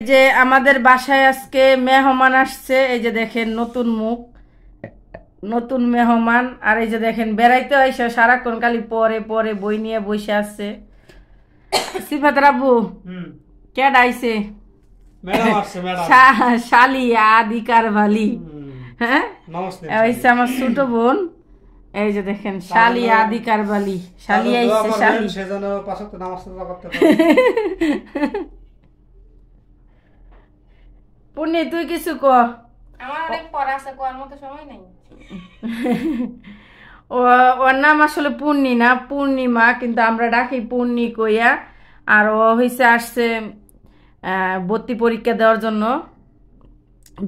যে আমাদের বাসায় আজকে মেহমান আসছে, এই যে দেখেন নতুন মুখ, নতুন মেহমান। আর এই যে দেখেন বেড়াইতে আইসা সারাক্ষণ খালি পরে পরে বই নিয়ে বসে আছে। সিফাত রাবু কেড আইছে? শালি আদিকার ভালি। হ্যাঁ, আমার ছোট বোন। এই যে দেখেন শালি আদিকার বালি, শালি আইছে শালি। পুণ্যি তুই কিছু ক। আমার অনেক পড়া আছে, কোয়ার মতো সময় নাই। ওর নাম আসলে পুণ্যি না, পূর্ণিমা, কিন্তু আমরা ডাকি পুণ্যি কইয়া। আর ও হইছে আসছে ভর্তি পরীক্ষা দেওয়ার জন্য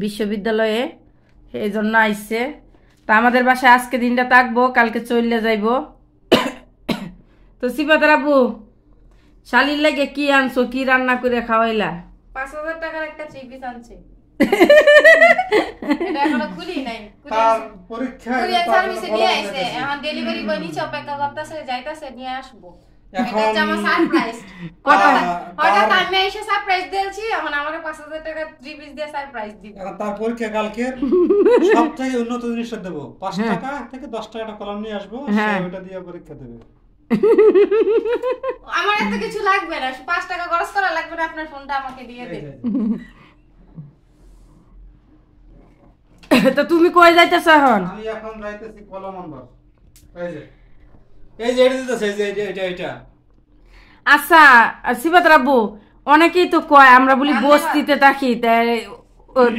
বিশ্ববিদ্যালয়ে, এই জন্য আইসে। তা আমাদের বাসায় আজকে দিনটা থাকবো, কালকে চলে যাইব। তো সিফাত আপু, শালির লাগে কি আনছো, কি রান্না করে খাওয়াইলা? 5000 টাকার একটা চিপিস আনছে। এটা এখনো খুলি নাই। কুরিয়ার সার্ভিসে নিয়ে আইছে, এখন ডেলিভারি বয় নিচে অপেক্ষা করতেছে, যাইতাছে নিয়ে আসবো। এটা আমার সারপ্রাইজ। হঠাৎ আমি এসে সারপ্রাইজ দিয়েছি, এখন আমারে 5000 টাকা চিপিস দিয়ে সারপ্রাইজ দিবে। এখন তার পরীক্ষা কালকে সবথেকে উন্নত জিনিসটা দেব। 5 টাকা থেকে 10 টাকাটা কলম নিয়ে আসবো, সে ওটা দিয়ে পরীক্ষা দেবে। আমার এত কিছু লাগবে না, 5 টাকা খরচ করা লাগবে না, আপনার ফোনটা আমাকে দিয়ে দেন। তো তুমি কই যাইতেছ এখন? আমি এখন যাইতেছি কলম আনবার। এই যে এটা দিতেছে, এই যে এটা। আচ্ছা সিফাত রাব্বু, অনেকেই তো কয় আমরা বলি বস্তিতে থাকি, তাই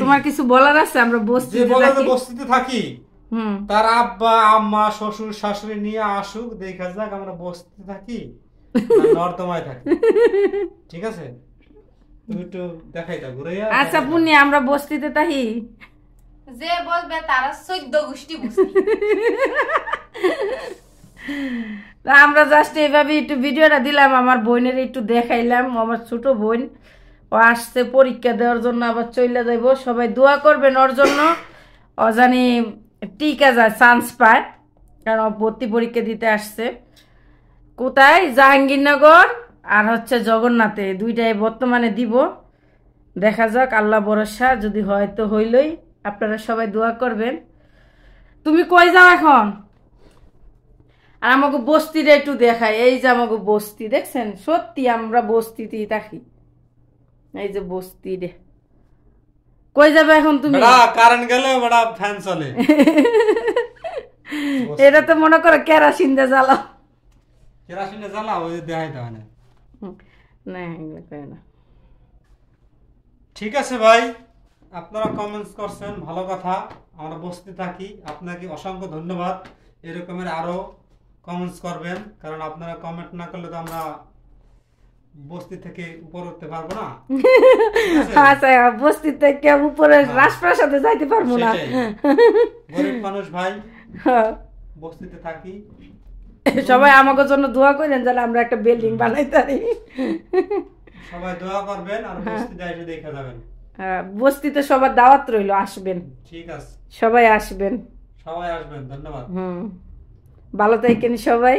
তোমার কিছু বলার আছে? আমরা বস্তিতে থাকি, তার আব্বা আম্মা শ্বশুর শাশুড়ি নিয়ে আসুক, দেখা যাক আমরা বস্তিতে থাকি নর্দমায় থাকি। ঠিক আছে, তুমি একটু দেখাই দাও ঘুরাইয়া। আচ্ছা পুণ্যি, আমরা বস্তিতে থাকি। যে বলবে তারা 14 গোষ্ঠী বস্তি। আমরা জাস্ট এইভাবে একটু ভিডিওটা দিলাম, আমার বোনের একটু দেখাইলাম। আমার ছোট বোন ও আসছে পরীক্ষা দেওয়ার জন্য, আবার চলে যাইব। সবাই দোয়া করবেন ওর জন্য, ও জানি টিকা যায়, চান্স পায়, কারণ ভর্তি পরীক্ষা দিতে আসছে। কোথায়? জাহাঙ্গীরনগর আর হচ্ছে জগন্নাথে, দুইটাই বর্তমানে দিব। দেখা যাক, আল্লাহ ভরসা, যদি হয় তো হইলই। আপনারা সবাই দোয়া করবেন। তুমি কই যাও এখন? আর আমাকে বস্তিটা একটু দেখায়। এই যে আমাকে বস্তি দেখছেন, সত্যি আমরা বস্তিতেই থাকি। এই যে বস্তি রে। কই যাবে এখন তুমি? কারেন্ট গেলে বড় ফ্যান চলে। এটা তো মনে করো কেরাসিন দিয়ে জ্বালাও। কেরাসিন দিয়ে জ্বালাও, ওই দেখাই দাও না। না এগুলো কই না। ঠিক আছে ভাই, আপনারা কমেন্টস করছেন, ভালো কথা। আমরা বস্তি থাকি, আপনাকে অসংখ্য ধন্যবাদ। এরকমের আরো কমেন্টস করবেন, কারণ আপনারা কমেন্ট না করলে তো আমরা বস্তি থেকে উপরে উঠতে পারবো না। আচ্ছা, বস্তি থেকে উপরে রাজপ্রাসাদে যাইতে পারবো না। গরিব মানুষ ভাই, বস্তিতে থাকি। সবাই আমাদের জন্য দোয়া করেন, যেন আমরা একটা বিল্ডিং বানাইতে পারি। সবাই দোয়া করবেন, আর বস্তিতে এসে দেখে যাবেন। বস্তিতে সবার দাওয়াত রইল, আসবেন। ঠিক আছে, সবাই আসবেন। সবাই আসবেন। ধন্যবাদ। ভালো থাকেন সবাই।